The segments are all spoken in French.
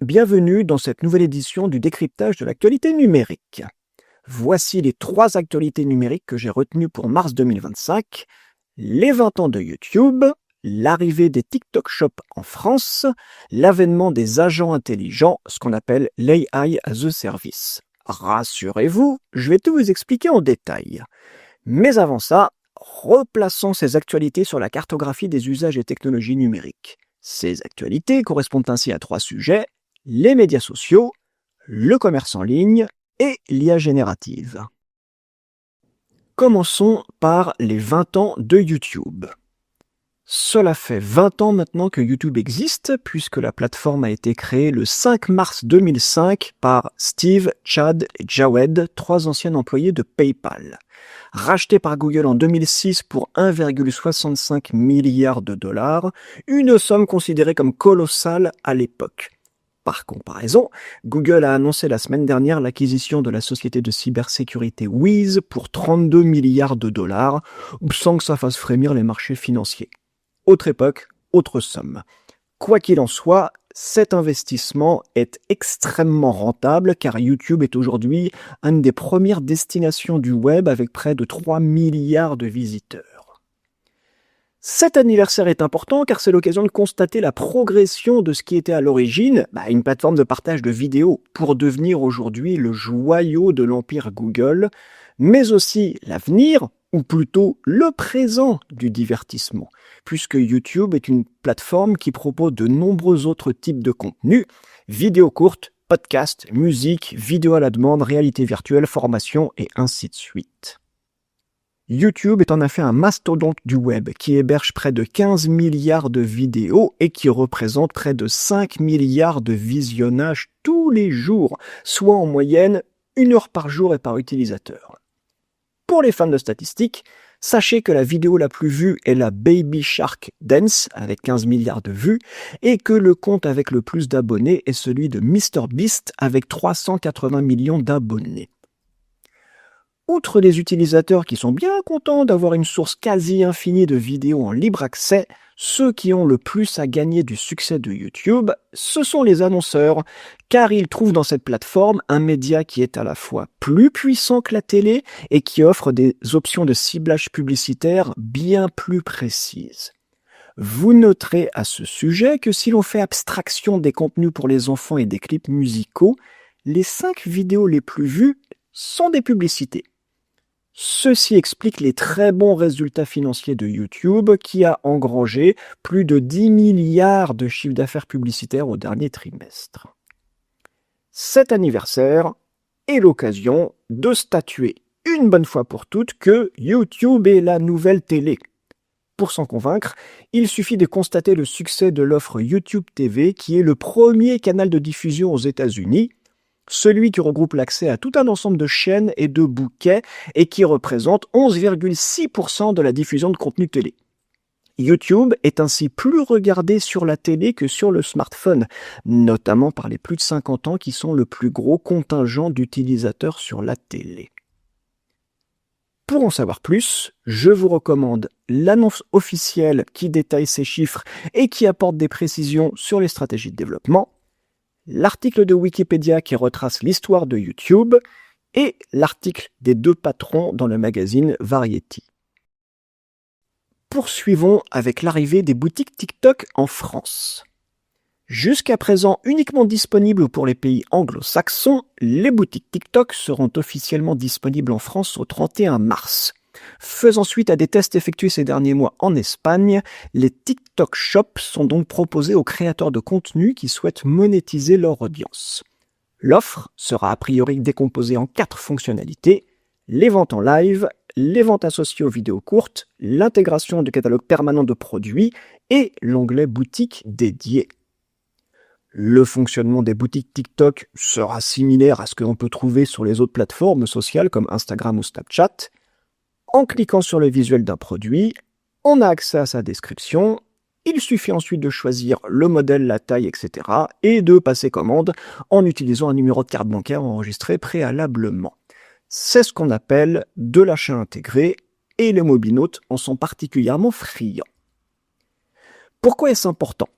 bienvenue dans cette nouvelle édition du décryptage de l'actualité numérique. Voici les 3 actualités numériques que j'ai retenues pour mars 2025, les 20 ans de YouTube, l'arrivée des TikTok Shop en France, l'avènement des agents intelligents, ce qu'on appelle l'AI as a Service. Rassurez-vous, je vais tout vous expliquer en détail. Mais avant ça, replaçons ces actualités sur la cartographie des usages et technologies numériques. Ces actualités correspondent ainsi à 3 sujets, les médias sociaux, le commerce en ligne et l'IA générative. Commençons par les 20 ans de YouTube. Cela fait 20 ans maintenant que YouTube existe, puisque la plateforme a été créée le 5 mars 2005 par Steve, Chad et Jawed, 3 anciens employés de PayPal. Racheté par Google en 2006 pour 1,65 milliard de dollars, une somme considérée comme colossale à l'époque. Par comparaison, Google a annoncé la semaine dernière l'acquisition de la société de cybersécurité Wiz pour 32 milliards de dollars, sans que ça fasse frémir les marchés financiers. Autre époque, autre somme. Quoi qu'il en soit, cet investissement est extrêmement rentable car YouTube est aujourd'hui une des premières destinations du web avec près de 3 milliards de visiteurs. Cet anniversaire est important car c'est l'occasion de constater la progression de ce qui était à l'origine une plateforme de partage de vidéos pour devenir aujourd'hui le joyau de l'empire Google, mais aussi l'avenir, ou plutôt le présent du divertissement, puisque YouTube est une plateforme qui propose de nombreux autres types de contenus, vidéos courtes, podcasts, musique, vidéos à la demande, réalité virtuelle, formation et ainsi de suite. YouTube est en effet un mastodonte du web qui héberge près de 15 milliards de vidéos et qui représente près de 5 milliards de visionnages tous les jours, soit en moyenne 1 heure par jour et par utilisateur. Pour les fans de statistiques, sachez que la vidéo la plus vue est la Baby Shark Dance avec 15 milliards de vues et que le compte avec le plus d'abonnés est celui de MrBeast avec 380 millions d'abonnés. Outre les utilisateurs qui sont bien contents d'avoir une source quasi infinie de vidéos en libre accès, ceux qui ont le plus à gagner du succès de YouTube, ce sont les annonceurs, car ils trouvent dans cette plateforme un média qui est à la fois plus puissant que la télé et qui offre des options de ciblage publicitaire bien plus précises. Vous noterez à ce sujet que si l'on fait abstraction des contenus pour les enfants et des clips musicaux, les 5 vidéos les plus vues sont des publicités. Ceci explique les très bons résultats financiers de YouTube qui a engrangé plus de 10 milliards de chiffre d'affaires publicitaires au dernier trimestre. Cet anniversaire est l'occasion de statuer une bonne fois pour toutes que YouTube est la nouvelle télé. Pour s'en convaincre, il suffit de constater le succès de l'offre YouTube TV qui est le premier canal de diffusion aux États-Unis, celui qui regroupe l'accès à tout un ensemble de chaînes et de bouquets et qui représente 11,6% de la diffusion de contenu télé. YouTube est ainsi plus regardé sur la télé que sur le smartphone, notamment par les plus de 50 ans qui sont le plus gros contingent d'utilisateurs sur la télé. Pour en savoir plus, je vous recommande l'annonce officielle qui détaille ces chiffres et qui apporte des précisions sur les stratégies de développement, l'article de Wikipédia qui retrace l'histoire de YouTube et l'article des 2 patrons dans le magazine Variety. Poursuivons avec l'arrivée des boutiques TikTok en France. Jusqu'à présent uniquement disponibles pour les pays anglo-saxons, les boutiques TikTok seront officiellement disponibles en France au 31 mars. Faisant suite à des tests effectués ces derniers mois en Espagne, les TikTok Shops sont donc proposés aux créateurs de contenu qui souhaitent monétiser leur audience. L'offre sera a priori décomposée en 4 fonctionnalités, les ventes en live, les ventes associées aux vidéos courtes, l'intégration de catalogue permanent de produits et l'onglet boutique dédié. Le fonctionnement des boutiques TikTok sera similaire à ce que l'on peut trouver sur les autres plateformes sociales comme Instagram ou Snapchat. En cliquant sur le visuel d'un produit, on a accès à sa description, il suffit ensuite de choisir le modèle, la taille, etc. et de passer commande en utilisant un numéro de carte bancaire enregistré préalablement. C'est ce qu'on appelle de l'achat intégré et les mobinautes en sont particulièrement friands. Pourquoi est-ce important ?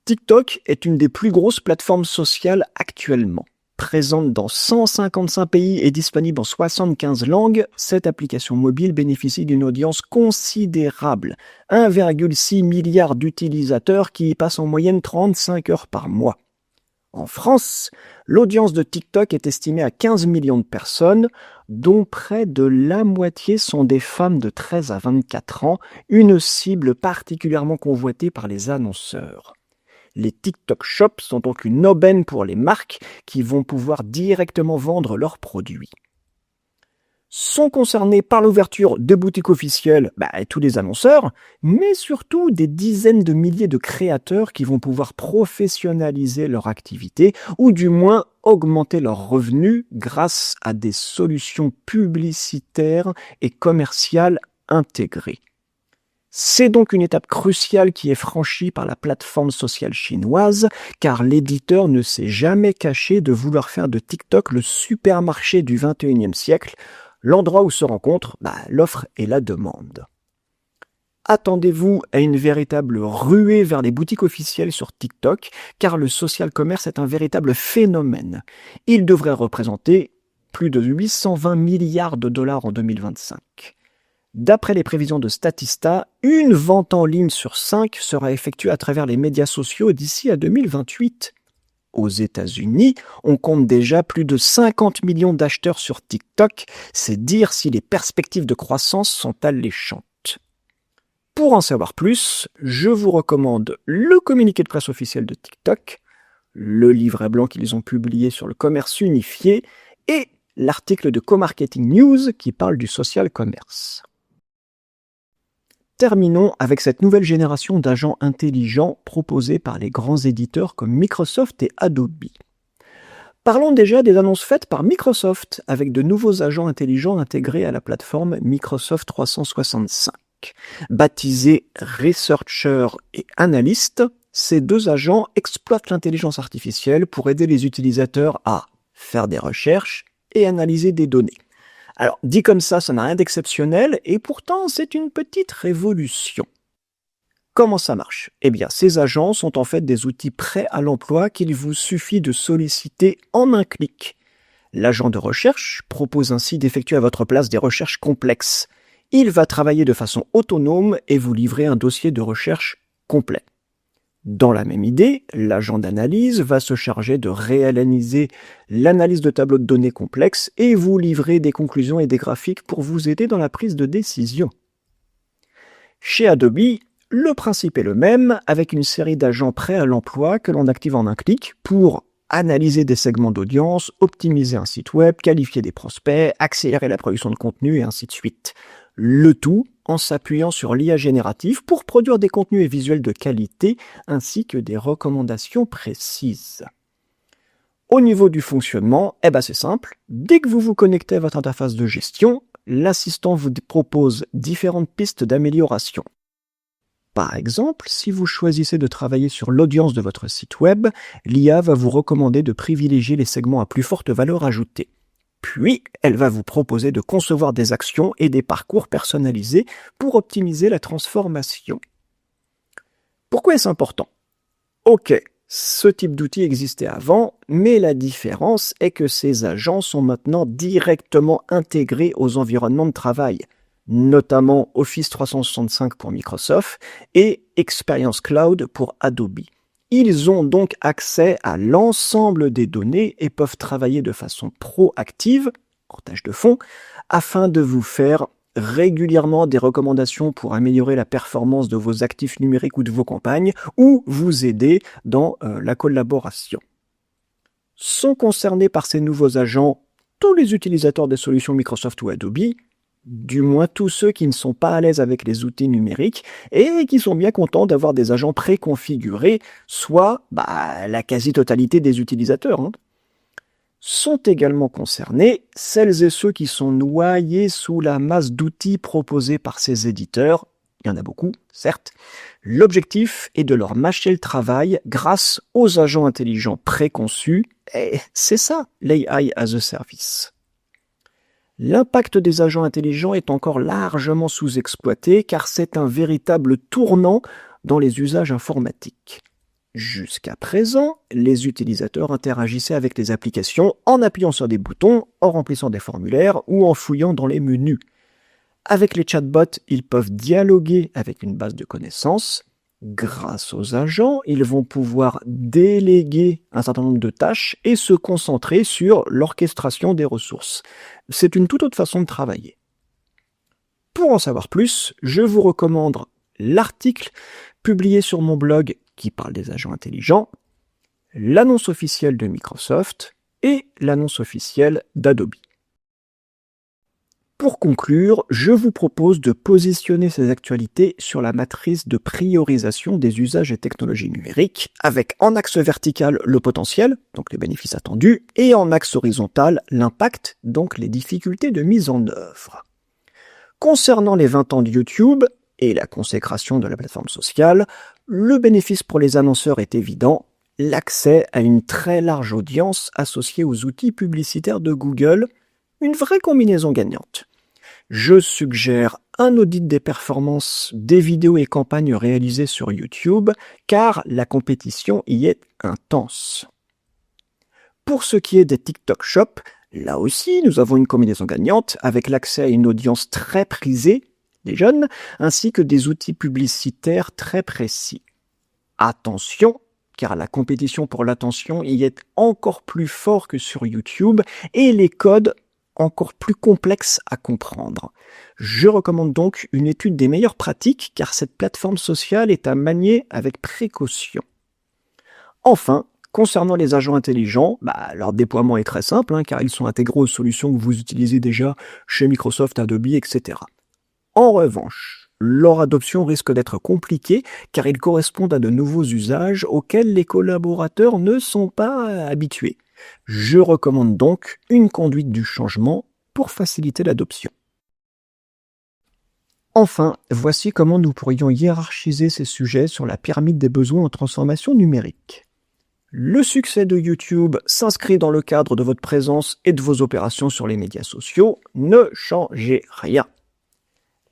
TikTok est une des plus grosses plateformes sociales actuellement. Présente dans 155 pays et disponible en 75 langues, cette application mobile bénéficie d'une audience considérable. 1,6 milliard d'utilisateurs qui y passent en moyenne 35 heures par mois. En France, l'audience de TikTok est estimée à 15 millions de personnes, dont près de la moitié sont des femmes de 13 à 24 ans, une cible particulièrement convoitée par les annonceurs. Les TikTok Shops sont donc une aubaine pour les marques qui vont pouvoir directement vendre leurs produits. Sont concernés par l'ouverture de boutiques officielles tous les annonceurs, mais surtout des dizaines de milliers de créateurs qui vont pouvoir professionnaliser leur activité ou du moins augmenter leurs revenus grâce à des solutions publicitaires et commerciales intégrées. C'est donc une étape cruciale qui est franchie par la plateforme sociale chinoise, car l'éditeur ne s'est jamais caché de vouloir faire de TikTok le supermarché du XXIe siècle, l'endroit où se rencontrent l'offre et la demande. Attendez-vous à une véritable ruée vers les boutiques officielles sur TikTok, car le social commerce est un véritable phénomène. Il devrait représenter plus de 820 milliards de dollars en 2025. D'après les prévisions de Statista, une vente en ligne sur 5 sera effectuée à travers les médias sociaux d'ici à 2028. Aux États-Unis, on compte déjà plus de 50 millions d'acheteurs sur TikTok, c'est dire si les perspectives de croissance sont alléchantes. Pour en savoir plus, je vous recommande le communiqué de presse officiel de TikTok, le livret blanc qu'ils ont publié sur le commerce unifié et l'article de Co-Marketing News qui parle du social commerce. Terminons avec cette nouvelle génération d'agents intelligents proposés par les grands éditeurs comme Microsoft et Adobe. Parlons déjà des annonces faites par Microsoft avec de nouveaux agents intelligents intégrés à la plateforme Microsoft 365. Baptisés Researcher et Analyst, ces deux agents exploitent l'intelligence artificielle pour aider les utilisateurs à faire des recherches et analyser des données. Alors, dit comme ça n'a rien d'exceptionnel, et pourtant, c'est une petite révolution. Comment ça marche ? Eh bien, ces agents sont en fait des outils prêts à l'emploi qu'il vous suffit de solliciter en un clic. L'agent de recherche propose ainsi d'effectuer à votre place des recherches complexes. Il va travailler de façon autonome et vous livrer un dossier de recherche complet. Dans la même idée, l'agent d'analyse va se charger de réanalyser l'analyse de tableaux de données complexes et vous livrer des conclusions et des graphiques pour vous aider dans la prise de décision. Chez Adobe, le principe est le même, avec une série d'agents prêts à l'emploi que l'on active en un clic pour analyser des segments d'audience, optimiser un site web, qualifier des prospects, accélérer la production de contenu et ainsi de suite. Le tout en s'appuyant sur l'IA générative pour produire des contenus et visuels de qualité ainsi que des recommandations précises. Au niveau du fonctionnement, c'est simple. Dès que vous vous connectez à votre interface de gestion, l'assistant vous propose différentes pistes d'amélioration. Par exemple, si vous choisissez de travailler sur l'audience de votre site web, l'IA va vous recommander de privilégier les segments à plus forte valeur ajoutée. Puis, elle va vous proposer de concevoir des actions et des parcours personnalisés pour optimiser la transformation. Pourquoi est-ce important ? Ok, ce type d'outil existait avant, mais la différence est que ces agents sont maintenant directement intégrés aux environnements de travail, notamment Office 365 pour Microsoft et Experience Cloud pour Adobe. Ils ont donc accès à l'ensemble des données et peuvent travailler de façon proactive, en tâche de fond, afin de vous faire régulièrement des recommandations pour améliorer la performance de vos actifs numériques ou de vos campagnes, ou vous aider dans la collaboration. Sont concernés par ces nouveaux agents tous les utilisateurs des solutions Microsoft ou Adobe, du moins tous ceux qui ne sont pas à l'aise avec les outils numériques et qui sont bien contents d'avoir des agents préconfigurés, soit la quasi-totalité des utilisateurs. Sont également concernés celles et ceux qui sont noyés sous la masse d'outils proposés par ces éditeurs. Il y en a beaucoup, certes. L'objectif est de leur mâcher le travail grâce aux agents intelligents préconçus, et c'est ça, l'AI as a Service. L'impact des agents intelligents est encore largement sous-exploité car c'est un véritable tournant dans les usages informatiques. Jusqu'à présent, les utilisateurs interagissaient avec les applications en appuyant sur des boutons, en remplissant des formulaires ou en fouillant dans les menus. Avec les chatbots, ils peuvent dialoguer avec une base de connaissances. Grâce aux agents, ils vont pouvoir déléguer un certain nombre de tâches et se concentrer sur l'orchestration des ressources. C'est une toute autre façon de travailler. Pour en savoir plus, je vous recommande l'article publié sur mon blog qui parle des agents intelligents, l'annonce officielle de Microsoft et l'annonce officielle d'Adobe. Pour conclure, je vous propose de positionner ces actualités sur la matrice de priorisation des usages et technologies numériques, avec en axe vertical le potentiel, donc les bénéfices attendus, et en axe horizontal l'impact, donc les difficultés de mise en œuvre. Concernant les 20 ans de YouTube et la consécration de la plateforme sociale, le bénéfice pour les annonceurs est évident, l'accès à une très large audience associée aux outils publicitaires de Google, une vraie combinaison gagnante. Je suggère un audit des performances des vidéos et campagnes réalisées sur YouTube, car la compétition y est intense. Pour ce qui est des TikTok Shop, là aussi nous avons une combinaison gagnante avec l'accès à une audience très prisée, les jeunes, ainsi que des outils publicitaires très précis. Attention, car la compétition pour l'attention y est encore plus fort que sur YouTube et les codes encore plus complexes à comprendre. Je recommande donc une étude des meilleures pratiques car cette plateforme sociale est à manier avec précaution. Enfin, concernant les agents intelligents, leur déploiement est très simple car ils sont intégrés aux solutions que vous utilisez déjà chez Microsoft, Adobe, etc. En revanche, leur adoption risque d'être compliquée car ils correspondent à de nouveaux usages auxquels les collaborateurs ne sont pas habitués. Je recommande donc une conduite du changement pour faciliter l'adoption. Enfin, voici comment nous pourrions hiérarchiser ces sujets sur la pyramide des besoins en transformation numérique. Le succès de YouTube s'inscrit dans le cadre de votre présence et de vos opérations sur les médias sociaux. Ne changez rien.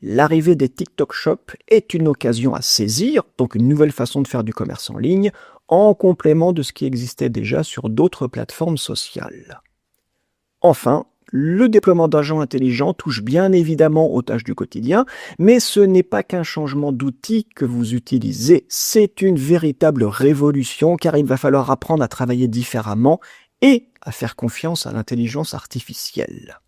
L'arrivée des TikTok Shop est une occasion à saisir, donc une nouvelle façon de faire du commerce en ligne, en complément de ce qui existait déjà sur d'autres plateformes sociales. Enfin, le déploiement d'agents intelligents touche bien évidemment aux tâches du quotidien, mais ce n'est pas qu'un changement d'outil que vous utilisez, c'est une véritable révolution car il va falloir apprendre à travailler différemment et à faire confiance à l'intelligence artificielle.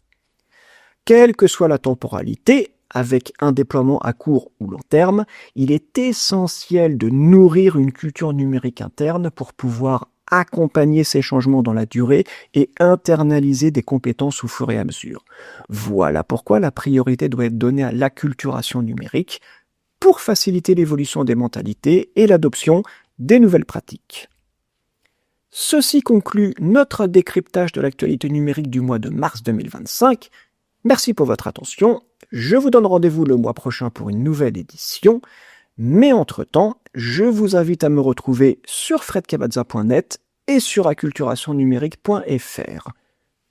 Quelle que soit la temporalité, avec un déploiement à court ou long terme, il est essentiel de nourrir une culture numérique interne pour pouvoir accompagner ces changements dans la durée et internaliser des compétences au fur et à mesure. Voilà pourquoi la priorité doit être donnée à l'acculturation numérique pour faciliter l'évolution des mentalités et l'adoption des nouvelles pratiques. Ceci conclut notre décryptage de l'actualité numérique du mois de mars 2025. Merci pour votre attention. Je vous donne rendez-vous le mois prochain pour une nouvelle édition. Mais entre-temps, je vous invite à me retrouver sur fredcabazza.net et sur acculturationnumérique.fr.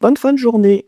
Bonne fin de journée!